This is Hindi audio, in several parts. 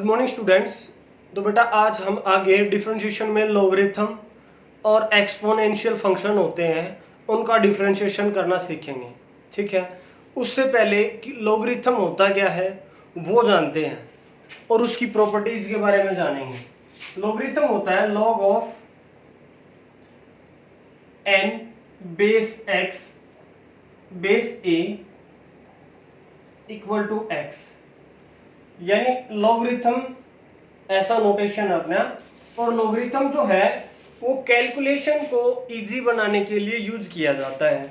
Morning students. तो बेटा आज हम आगे डिफरेंशिएशन में लॉगरिथम और एक्सपोनेंशियल फंक्शन होते हैं उनका डिफरेंशिएशन करना सीखेंगे। ठीक है, उससे पहले कि लॉगरिथम होता क्या है वो जानते हैं और उसकी प्रॉपर्टीज के बारे में जानेंगे। लॉगरिथम होता है log of n base x base a equal to x, यानी लॉगरिथम ऐसा नोटेशन अपना। और लॉगरिथम जो है वो कैलकुलेशन को इजी बनाने के लिए यूज किया जाता है।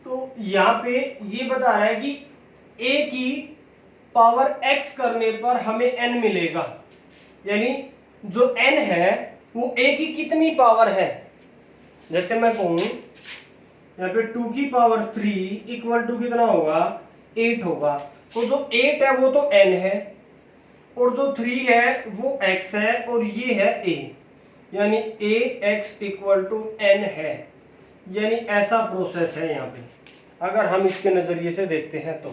तो यहाँ पे ये बता रहा है कि a की पावर x करने पर हमें n मिलेगा, यानी जो n है वो a की कितनी पावर है। जैसे मैं कहूं यहाँ पे 2 की पावर 3 इक्वल टू कितना होगा 8 होगा। तो जो 8 है वो तो n है और जो 3 है वो x है और ये है a, यानी ax इक्वल टू n है। यानी ऐसा प्रोसेस है यहाँ पे अगर हम इसके नजरिए से देखते हैं तो।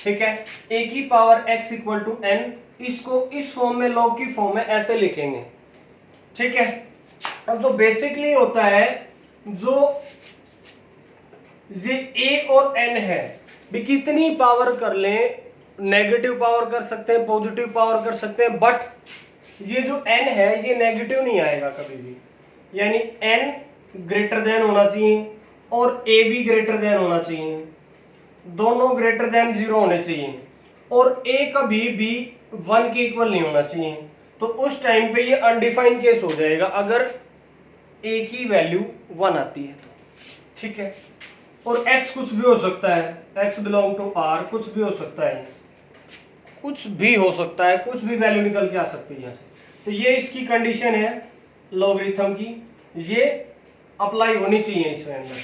ठीक है, a की power x equal to n, इसको इस फॉर्म में लॉग की फॉर्म में ऐसे लिखेंगे। ठीक है, अब जो बेसिकली होता है जो ये a और n है भी कितनी पावर कर लें, नेगेटिव पावर कर सकते हैं, पॉजिटिव पावर कर सकते हैं, बट ये जो n है ये नेगेटिव नहीं आएगा कभी भी। यानी n ग्रेटर देन होना चाहिए और a भी ग्रेटर देन होना चाहिए, दोनों ग्रेटर देन 0 होने चाहिए और a कभी भी 1 के इक्वल नहीं होना चाहिए। तो उस टाइम पे ये अनडिफाइंड केस हो जाएगा अगर a की वैल्यू 1 आती है तो। ठीक है, और x कुछ भी हो सकता है, x बिलोंग टू r, कुछ भी हो सकता है, कुछ भी हो सकता है, कुछ भी वैल्यू निकल के आ सकती है यहाँ से। तो ये इसकी कंडीशन है लॉगरिथम की, ये अप्लाई होनी चाहिए इसके अंदर।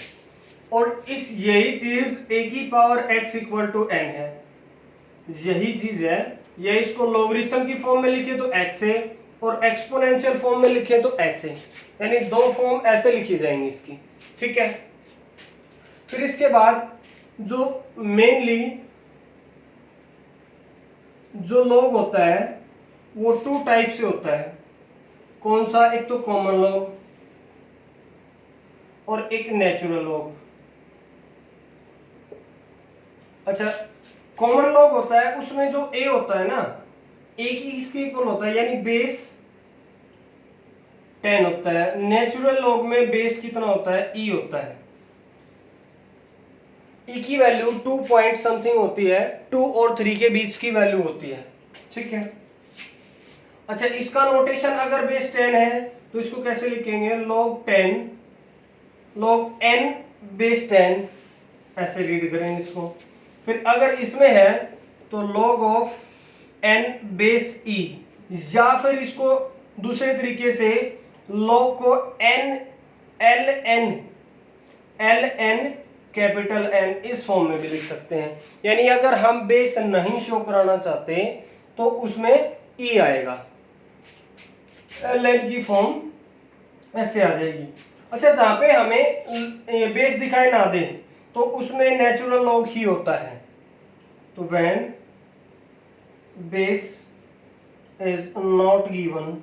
और इस यही चीज a की power x equal to n है, यही चीज है। ये इसको लॉगरिथम की फॉर्म में लिखे तो x है और एक्सपोनेंशियल फॉर्म में लिखे तो ऐसे, यानी दो फॉर्म ऐसे लिखी जाएंगी इसकी। ठीक है, फिर इसके बाद जो मेनली जो लॉग होता है वो 2 टाइप से होता है। कौन सा? एक तो कॉमन लॉग और एक नेचुरल लॉग। अच्छा, कॉमन लॉग होता है उसमें जो a होता है ना, a की इसके इक्वल होता है, यानी बेस 10 होता है। नेचुरल लॉग में बेस कितना होता है? e होता है। e की वैल्यू 2 पॉइंट समथिंग होती है, 2 और 3 के बीच की वैल्यू होती है। ठीक है, अच्छा इसका नोटेशन अगर बेस 10 है तो इसको कैसे लिखेंगे? log 10 log n बेस 10, ऐसे रीड करेंगे इसको। फिर अगर इसमें है तो log of n base e, या फिर इसको दूसरे तरीके से log को n ln कैपिटल N इस फॉर्म में भी लिख सकते हैं। यानी अगर हम बेस नहीं शो कराना चाहते तो उसमें e आएगा, ln की फॉर्म ऐसे आ जाएगी। अच्छा, जहां पे हमें बेस दिखाई ना दे तो उसमें नेचुरल लॉग ही होता है। तो when base is not given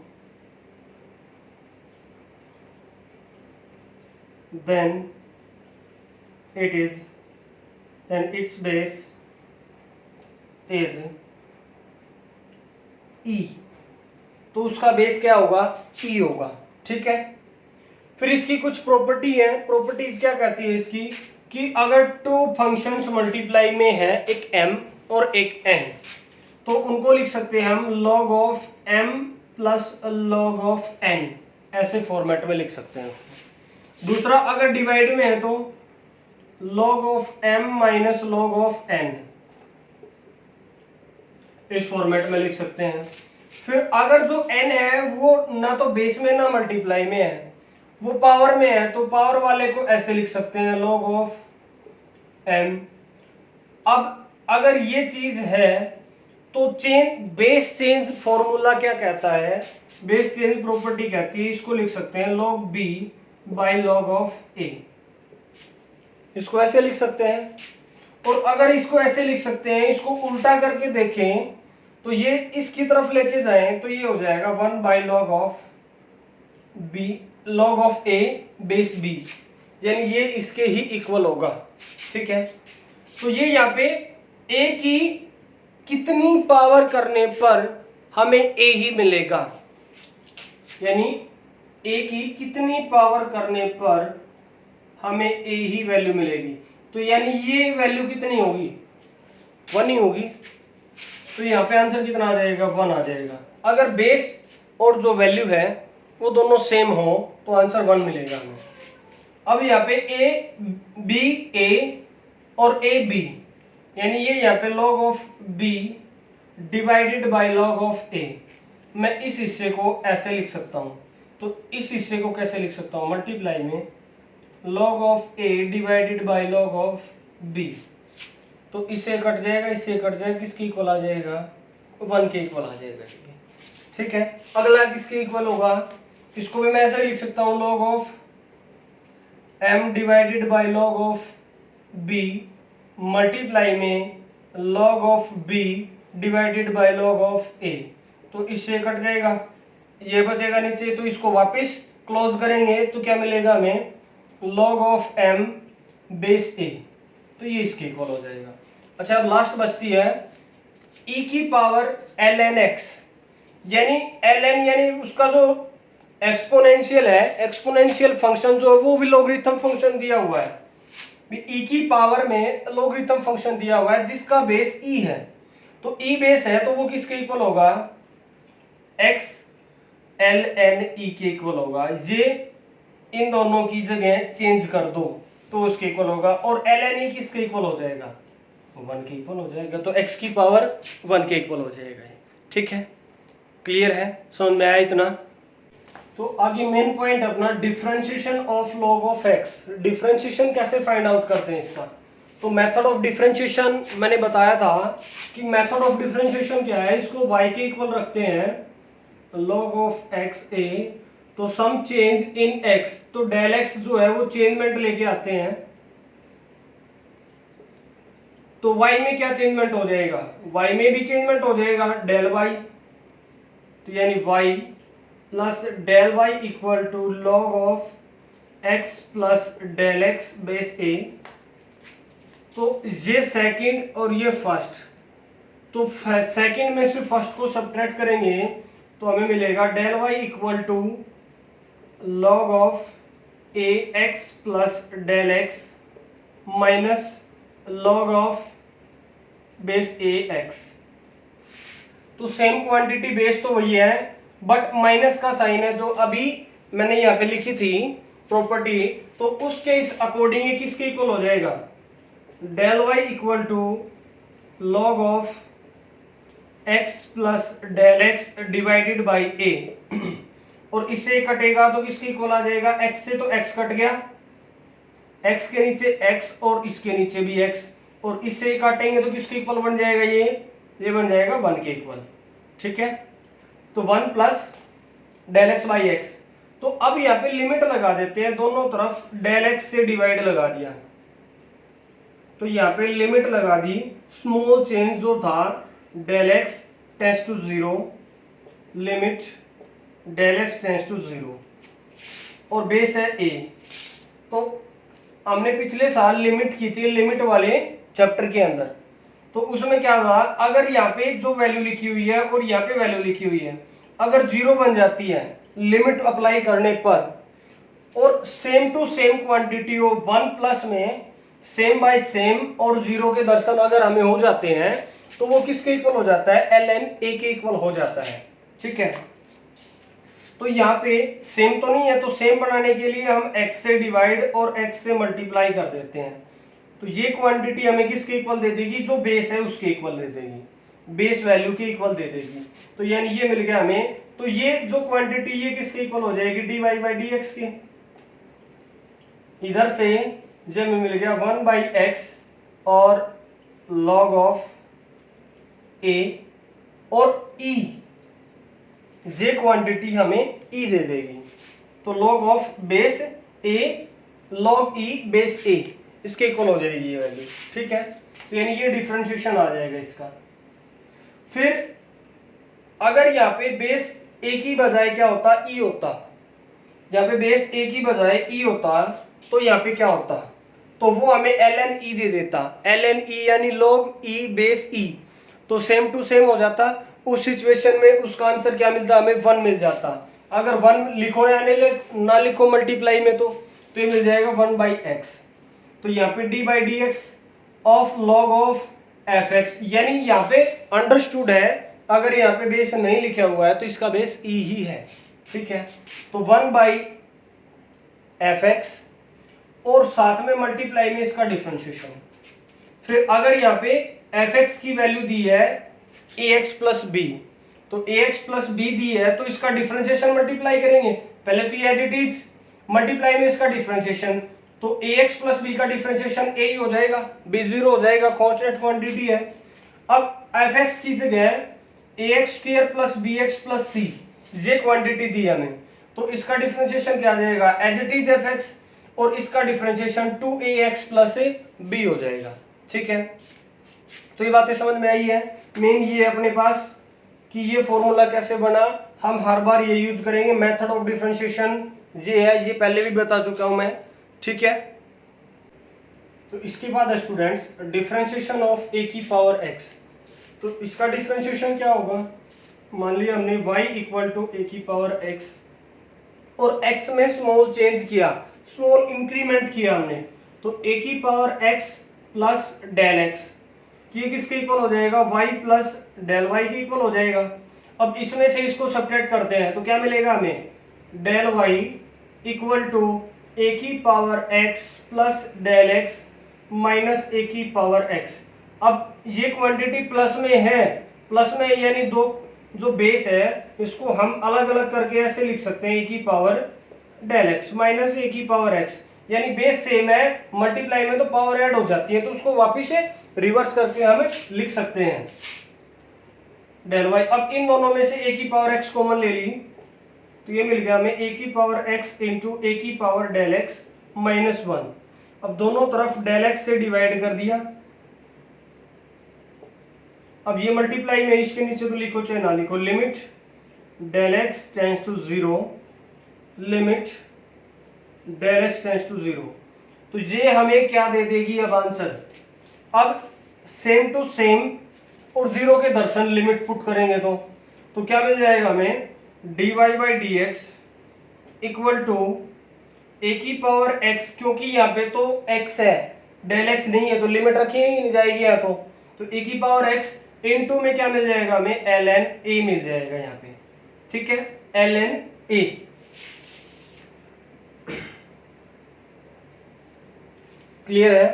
then its base is e, तो उसका बेस क्या होगा? e होगा। ठीक है, फिर इसकी कुछ प्रॉपर्टी है। प्रॉपर्टीज क्या कहती है इसकी कि अगर 2 फंक्शंस मल्टीप्लाई में है, एक m और एक n, तो उनको लिख सकते हैं हम log of m plus log of n, ऐसे फॉर्मेट में लिख सकते हैं। दूसरा अगर डिवाइड में है तो log of m minus log of n, इस फॉर्मेट में लिख सकते हैं। फिर अगर जो n है वो ना तो बेस में ना मल्टीप्लाई में है, वो पावर में है, तो पावर वाले को ऐसे लिख सकते हैं log ऑफ m। अब अगर ये चीज है तो बेस चेंज फॉर्मूला क्या कहता है? बेस चेंज प्रॉपर्टी कहती है, इसको लिख सकते हैं log b by log of a, इसको ऐसे लिख सकते हैं। और अगर इसको ऐसे लिख सकते हैं, इसको उल्टा करके देखें तो ये इसकी तरफ लेके जाएं तो ये हो जाएगा 1 by log of B, log of A base B, यानी ये इसके ही इक्वल होगा। ठीक है, तो ये यहाँ पे ए की कितनी पावर करने पर हमें ए ही मिलेगा, यानी ए की कितनी पावर करने पर हमें ए ही वैल्यू मिलेगी। तो यानी ये वैल्यू कितनी होगी, 1 ही होगी। तो यहाँ पे आंसर कितना आ जाएगा, 1 आ जाएगा। अगर बेस और जो वैल्यू है वो दोनों सेम हो तो आंसर 1 मिलेगा हमें। अब यहाँ पे ए बी ए और ए बी, यानी ये यहाँ पे log of b divided by log of a, मैं इस हिस्से को ऐसे लिख सकता हूँ। तो इस हिस्से को कैसे लिख सकता हूँ, मल्टीप्लाई में log of a divided by log of b। तो इससे कट जाएगा, इससे कट जाएगा, किसके इक्वल आ जाएगा, 1 के इक्वल आ जाएगा। ठीक है, अगला किसके इक्वल होगा, इसको भी मैं ऐसे लिख सकता हूँ log of m divided by log of b multiply में log of b divided by log of a। तो इससे कट जाएगा, ये बचेगा नीचे, तो इसको वापस क्लोज करेंगे तो क्या मिलेगा हमें, log of m base a। तो ये इसके इक्वल हो जाएगा। अच्छा, अब लास्ट बचती है e की पावर ln x, यानी ln यानी उसका जो एक्सपोनेंशियल है, एक्सपोनेंशियल फंक्शन जो है वो भी लोगरिथम फंक्शन दिया हुआ है, ई की पावर में लोगरिथम फंक्शन दिया हुआ है जिसका बेस ई है। तो ई बेस है तो वो किसके इक्वल होगा, x ln e के इक्वल होगा। ये इन दोनों की जगह चेंज कर दो तो उसके इक्वल होगा, और ln e किसके इक्वल हो जाएगा, 1 के इक्वल हो जाएगा। तो x की पावर 1 के इक्वल हो जाएगा। ठीक है, क्लियर है, समझ में आया इतना। तो आगे मेन पॉइंट अपना differentiation of log of x। Differentiation कैसे फाइंड आउट करते हैं इसका, तो मेथड ऑफ डिफरेंशिएशन मैंने बताया था कि मेथड ऑफ डिफरेंशिएशन क्या है, इसको y के इक्वल रखते हैं log ऑफ x a, तो सम चेंज इन x, तो डेल x जो है वो चेंजमेंट लेके आते हैं, तो y में क्या चेंजमेंट हो जाएगा, y में भी चेंजमेंट हो जाएगा डेल y, तो यानी y plus del Y equal to log of x plus del x base a. तो ये सेकंड और ये फर्स्ट, तो सेकंड में से फर्स्ट को सब्ट्रैक्ट करेंगे तो हमें मिलेगा del Y equal to log of A x plus del X minus log of base A X. तो सेम क्वांटिटी बेस तो वही है, बट माइनस का साइन है जो अभी मैंने यहाँ पे लिखी थी प्रॉपर्टी, तो उसके इस अकॉर्डिंग ये किसके इक्वल हो जाएगा, del Y equal to log of x plus del x divided by a, और इससे कटेगा तो किसके इक्वल आ जाएगा, x से तो x कट गया, x के नीचे x और इसके नीचे भी x, और इससे काटेंगे तो किसके इक्वल बन जाएगा, ये बन जाएगा 1 के इक्वल। ठीक है, तो 1 plus del X by X. तो अब यहाँ पे लिमिट लगा देते हैं, दोनों तरफ डेल एक्स से डिवाइड लगा दिया, तो यहाँ पे लिमिट लगा दी, स्मॉल चेंज जो था del X tends to 0, limit del X tends to 0, और बेस है a। तो हमने पिछले साल लिमिट की थी लिमिट वाले चैप्टर के अंदर, तो उसमें क्या हुआ, अगर यहाँ पे जो वैल्यू लिखी हुई है और यहाँ पे वैल्यू लिखी हुई है अगर 0 बन जाती है लिमिट अप्लाई करने पर, और सेम टू सेम क्वांटिटी हो 1 प्लस में सेम बाय सेम और 0 के दर्शन अगर हमें हो जाते हैं तो वो किसके इक्वल हो जाता है, ln a के इक्वल हो जाता है। ठीक है, तो यहाँ पे सेम तो नहीं है, तो सेम बनाने के लिए हम x से डिवाइड और x से मल्टीप्लाई कर देते हैं, तो ये क्वांटिटी हमें किसके इक्वल दे देगी, जो बेस है उसके इक्वल दे देगी, बेस वैल्यू के इक्वल दे देगी। तो यानी ये मिल गया हमें, तो ये जो क्वांटिटी ये किसके इक्वल हो जाएगी, dy बाई डी एक्स के। इधर से ये हमें मिल गया 1 बाई एक्स और log ऑफ a, और e, ये क्वांटिटी हमें e दे देगी, तो log of base a log e base a इसके इक्वल हो जाएगी ये वैल्यू। ठीक है, तो यानी ये डिफरेंशिएशन आ जाएगा इसका। फिर अगर यहाँ पे बेस ए की बजाय क्या होता, ई होता, यहाँ पे बेस ए की बजाय ई होता, तो यहाँ पे क्या होता, तो वो हमें ln e दे देता, ln e यानी log e बेस e, तो सेम टू सेम हो जाता। उस सिचुएशन में उसका आंसर क्या मिलता, हमें 1 मिल जाता। अगर 1 लिखो या ना लिखो मल्टीप्लाई में, तो ये मिल जाएगा 1/x। तो यहाँ पे d by d x of log of F x, यानी यहाँ पे अंडरस्टूड है, अगर यहाँ पे बेस नहीं लिखा हुआ है तो इसका बेस e ही है, ठीक है। तो 1/fx और साथ में मल्टीप्लाई में इसका डिफरेंशिएशन। फिर अगर यहाँ पे fx की वैल्यू दी है ax प्लस बी, तो ax प्लस बी दी है, तो इसका डिफरेंशिएशन मल्टीप्लाई करेंगे। पहले तो ये एज इट इज, मल्टीप्लाई में इसका डिफरेंशिएशन, तो ax प्लस बी का डिफरेंशिएशन a ही हो जाएगा, b 0 हो जाएगा, कांस्टेंट क्वांटिटी है। अब fx की जगह ax square plus bx plus c, ये क्वांटिटी दी हमें, तो इसका डिफरेंशिएशन क्या आ जाएगा, एज इट इज fx, और इसका डिफरेंशिएशन 2ax प्लस b हो जाएगा, ठीक है। तो ये बातें समझ में आई है। मेन ये अपने पास कि ये फॉर्मूला कैसे बना, हम हर बार ये यूज करेंगे। मेथड ऑफ डिफरेंशिएशन ये है, ये पहले भी बता चुका हूं मैं, ठीक है। तो इसके बाद स्टूडेंट्स डिफरेंशिएशन ऑफ a की पावर x, तो इसका डिफरेंशिएशन क्या होगा, मान लिया हमने y इक्वल टू a की पावर x और x में स्मॉल चेंज किया, स्मॉल इंक्रीमेंट किया हमने, तो a की power x plus del x, ये किसके इक्वल हो जाएगा, y प्लस डेल y के इक्वल हो जाएगा। अब इसमें से इसको सब्ट्रैक्ट करते हैं, तो क्या मिलेगा हमें, del y equal to a की power x plus del x minus a की पावर x। अब ये क्वांटिटी प्लस में है, प्लस में यानी दो जो बेस है इसको हम अलग अलग करके ऐसे लिख सकते हैं, a की power del x minus a की पावर x, यानी बेस सेम है, मल्टीप्लाई में तो पावर ऐड हो जाती है, तो उसको वापिस से रिवर्स करके हम लिख सकते हैं डेल y। अब इन दोनों में से a की पावर x कॉमन ले ली, तो ये मिल गया हमें a की पावर x इंटू a की पावर डेल x माइनस 1। अब दोनों तरफ डेल x से डिवाइड कर दिया, अब ये मल्टीप्लाई में इसके नीचे तो लिखो चाहे ना लिखो, limit del x tends to 0, limit del x tends to 0, तो ये हमें क्या दे देगी अब आंसर। अब सेम टू सेम और जीरो के दर्शन लिमिट पुट करेंगे तो क्या मिल जाएगा हमें, dy by d x equal to a की पावर x, क्योंकि यहाँ पे तो x है, डेल x नहीं है, तो लिमिट रखी नहीं जाएगी यहाँ, तो a की पावर x इनटू में क्या मिल जाएगा हमें, ln a मिल जाएगा यहाँ पे, ठीक है, ln a। क्लियर है।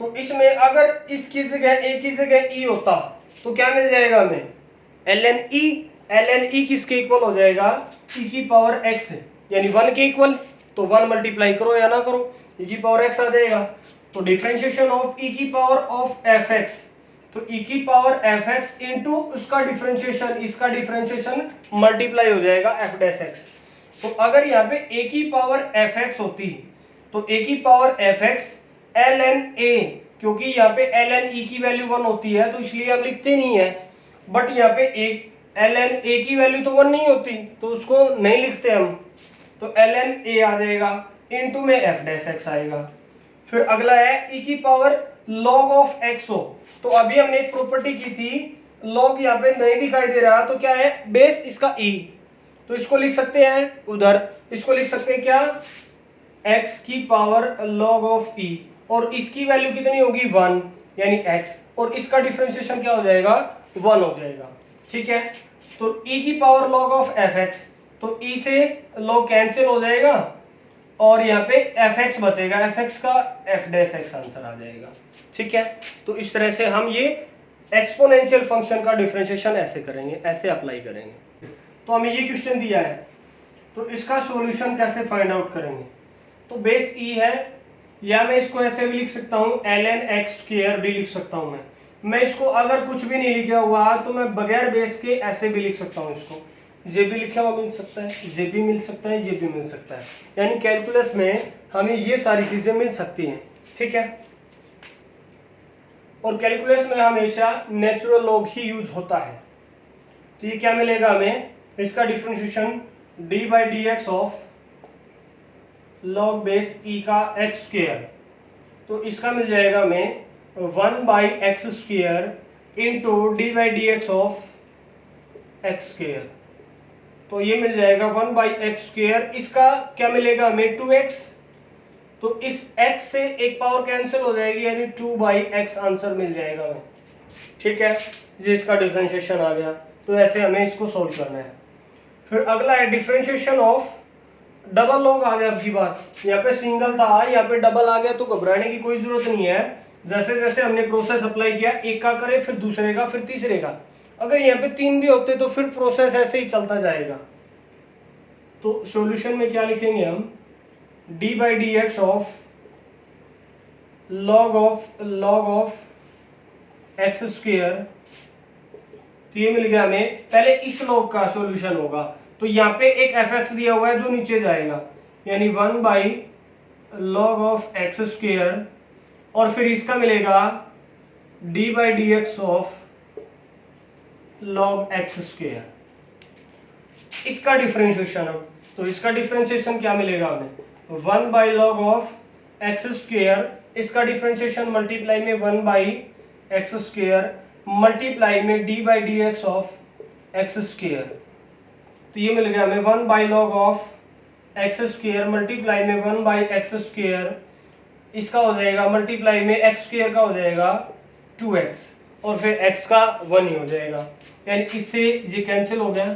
तो इसमें अगर इसकी जगह a की जगह e होता तो क्या मिल जाएगा हमें, ln e, ln e किसके इक्वल हो जाएगा, e की पावर x, यानी 1 के इक्वल, तो 1 मल्टीप्लाई करो या ना करो, e की पावर x आ जाएगा। तो डिफरेंशिएशन ऑफ e की पावर ऑफ fx, तो e की पावर fx इनटू उसका डिफरेंशिएशन, इसका डिफरेंशिएशन मल्टीप्लाई हो जाएगा f डैश x। तो अगर यहाँ पे a की पावर fx होती तो a की पावर fx ln a, क्योंकि यहाँ पे ln e की वैल्यू 1 होती है तो इसलिए हम लिखते नहीं है, बट यहाँ पे ln a की वैल्यू तो 1 नहीं होती तो उसको नहीं लिखते हम, तो ln a आ जाएगा, इनटू में f डैश x आएगा। फिर अगला है e की पावर log ऑफ x हो, तो अभी हमने एक प्रॉपर्टी की थी, log यहाँ पे नहीं दिखाई दे रहा, तो क्या है, बेस इसका e, तो इसको लिख सकते हैं उधर, इसको लिख सकते हैं क्या, x की पावर log ऑफ e, और इसकी वैल्यू कितनी होगी 1, यानी x, और इसका डिफरेंशिएशन क्या हो जाएगा 1 हो जाएगा, ठीक है। तो e की पावर log ऑफ fx, तो e से log कैंसिल हो जाएगा और यहाँ पे fx बचेगा, fx का f डैश x आंसर आ जाएगा, ठीक है। तो इस तरह से हम ये एक्सपोनेंशियल फंक्शन का डिफरेंशिएशन ऐसे करेंगे, ऐसे अप्लाई करेंगे। तो हमें ये क्वेश्चन दिया है, तो इसका सॉल्यूशन कैसे फाइंड आउट करेंगे, तो बेस e है, या मैं इसको ऐसे भी लिख सकता हूँ ln x स्क्वायर भी लिख सकता हूँ मैं इसको अगर कुछ भी नहीं लिखा हुआ तो मैं बगैर बेस के ऐसे भी लिख सकता हूँ, इसको ये भी लिखा हुआ मिल सकता है, ये भी मिल सकता है, ये भी मिल सकता है, यानी कैलकुलस में हमें ये सारी चीजें मिल सकती हैं, ठीक है। और कैलकुलस में हमेशा नेचुरल लॉग ही यूज होता है, तो ये क्या मिलेगा हमें, इसका differentiation d by d x of log base e का एक्स स्क्वेयर, तो इसका मिल जाएगा हमें 1/x square into d by d x of x square. तो ये मिल जाएगा 1/x स्क्वेयर, इसका क्या मिलेगा हमें 2x, तो इस x से एक पावर कैंसिल हो जाएगी यानी 2/x आंसर मिल जाएगा हमें। ठीक है, ये इसका डिफरेंशिएशन आ गया। तो ऐसे हमें इसको सोल्व करना है। फिर अगला है डिफरेंशिएशन ऑफ डबल लॉग आ गया। अब की बात यहाँ पे सिंगल था, यहाँ पे डबल आ गया, तो घबराने की कोई जरूरत नहीं है। जैसे जैसे हमने प्रोसेस अप्लाई किया, एक का करे फिर दूसरे का फिर तीसरे का, अगर यहाँ पे 3 भी होते तो फिर प्रोसेस ऐसे ही चलता जाएगा। तो सॉल्यूशन में क्या लिखेंगे हम, D by d x of log of x square, तो ये मिल गया हमें। पहले इस लॉग का सॉल्यूशन होगा, तो यहाँ पे एक एफ एक्स दिया हुआ है जो नीचे जाएगा, यानी 1/log ऑफ एक्स स्क्वेयर, और फिर इसका मिलेगा D by d x of log x square, इसका डिफरेंशिएशन। अब तो इसका डिफरेंशिएशन क्या मिलेगा हमें, 1/log ऑफ एक्स स्क्वेयर, इसका डिफरेंशिएशन मल्टीप्लाई में 1/x स्क्वेयर मल्टीप्लाई में D by d x of x square, तो ये मिल गया हमें 1/log of x square multiply में 1/x स्क्वेयर, इसका हो जाएगा मल्टीप्लाई में एक्स स्क्वेयर का हो जाएगा 2x, और फिर x का 1 ही हो जाएगा, यानी इससे ये कैंसिल हो गया।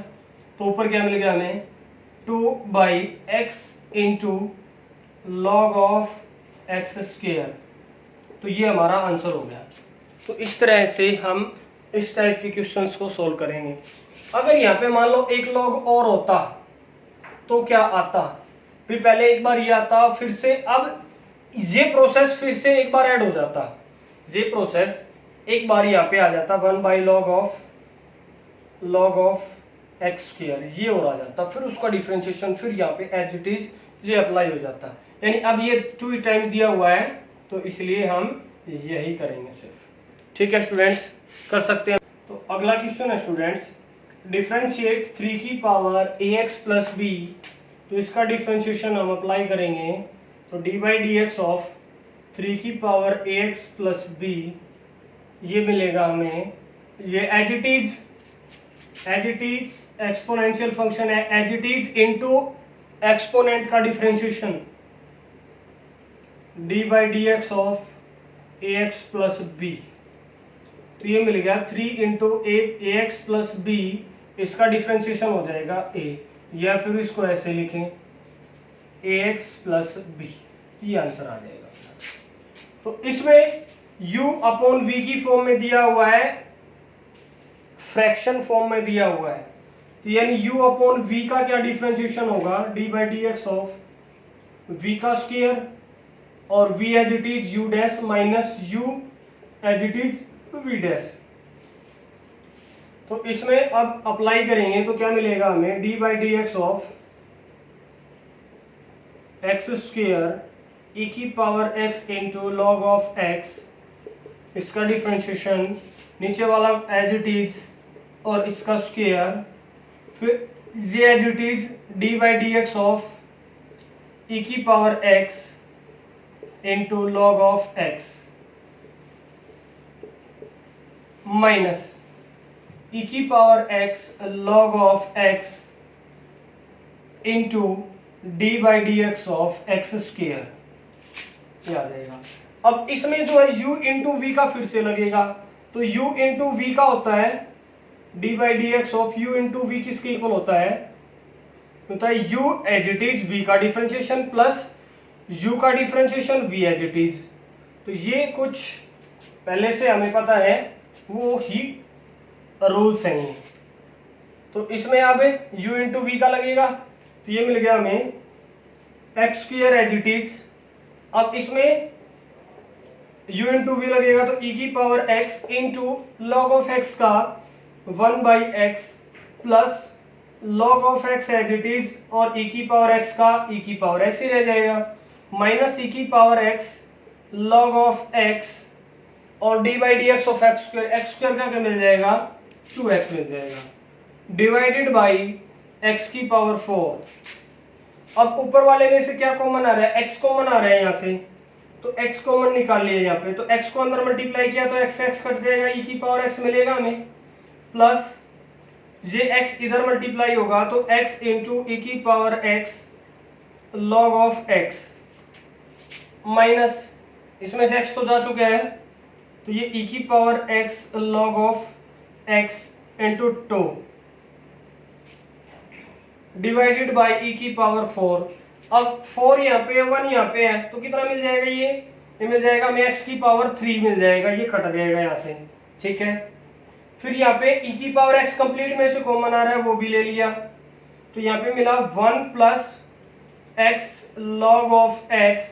तो ऊपर क्या मिल गया हमें, 2/x into log of x square, तो ये हमारा आंसर हो गया। तो इस तरह से हम इस टाइप के क्वेश्चंस को सोल्व करेंगे। अगर यहाँ पे मान लो एक लॉग और होता तो क्या आता, फिर पहले एक बार ये आता, फिर से अब ये प्रोसेस फिर से एक बार ऐड हो जाता, ये प्रोसेस एक बार यहाँ पे आ जाता 1/log ऑफ एक्स स्क्वेयर, ये और आ जाता, फिर उसका डिफरेंशिएशन फिर यहाँ पे एज इट इज ये अप्लाई हो जाता। यानी अब ये 2 टाइम दिया हुआ है, तो इसलिए हम यही करेंगे सिर्फ। ठीक है स्टूडेंट्स, कर सकते हैं। तो अगला क्वेश्चन है स्टूडेंट्स, डिफरेंशिएट 3 की पावर ax प्लस बी, तो इसका डिफरेंशिएशन हम अप्लाई करेंगे। तो D by d x of 3 की पावर ax प्लस बी, ये मिलेगा हमें, ये as it is exponential function है, as it is into exponent का differentiation d by d x of ax plus b, तो ये मिल गया 3 into a x plus b, इसका डिफरेंशिएशन हो जाएगा a, या फिर इसको ऐसे लिखें ax प्लस बी, ये आंसर आ जाएगा। तो इसमें u अपॉन v की फॉर्म में दिया हुआ है, फ्रैक्शन फॉर्म में दिया हुआ है, तो यानी u अपॉन v का क्या डिफरेंशिएशन होगा, d by d x of v का स्क्वायर, और v as it is u dash minus u as it is v dash. तो इसमें अब अप्लाई करेंगे तो क्या मिलेगा हमें, d by d x of x square e की power x into log of x, इसका डिफरेंशिएशन नीचे वाला एज इट इज और इसका स्क्वायर, फिर ये as it is d by d x of e की power x into log of x minus e की power x log of x into d by d x of x square, ये आ जाएगा। अब इसमें जो है u इंटू वी का फिर से लगेगा, तो u इंटू वी का होता है d by d x of u into v किसके इक्वल होता है u as it is v का डिफरेंशिएशन प्लस u का differentiation v as it is. तो ये कुछ पहले से हमें पता है, वो ही रूल्स हैं ये। तो इसमें अब u इंटू वी का लगेगा, तो ये मिल गया हमें x square as it is. अब इसमें u इंटू वी लगेगा, तो e की power x into log of x का 1/x plus log of x as it is, और e की पावर x का e की पावर x ही रह जाएगा, माइनस e की power x log of x, और d by d x of x square का क्या मिल जाएगा, 2x मिल जाएगा। डिवाइडेड बाई एक्स की पावर 4। अब ऊपर वाले में से क्या कॉमन आ रहा है, एक्स कॉमन आ रहा है यहाँ से, तो x कॉमन निकाल लिया यहाँ पे, तो x को अंदर मल्टीप्लाई किया तो x x कट जाएगा, e की पावर x मिलेगा हमें, प्लस ये x इधर मल्टीप्लाई होगा तो x इंटू e की power x log of x, minus इसमें से x तो जा चुका है, तो ये e की power x log of x into 2 divided by e की पावर 4। अब 4 यहाँ पे है, 1 यहाँ पे है, तो कितना मिल जाएगा, ये मिल जाएगा हमें x की पावर 3 मिल जाएगा, ये कट जाएगा यहाँ से, ठीक है। फिर यहाँ पे e की पावर x कंप्लीट में से कॉमन आ रहा है, वो भी ले लिया, तो यहाँ पे मिला 1 plus x log of x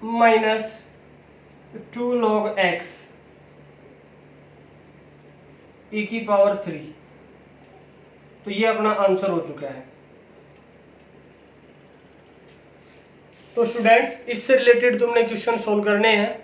minus 2 log x e की पावर 3। तो ये अपना आंसर हो चुका है। तो स्टूडेंट्स, इससे रिलेटेड तुमने क्वेश्चन सोल्व करने हैं।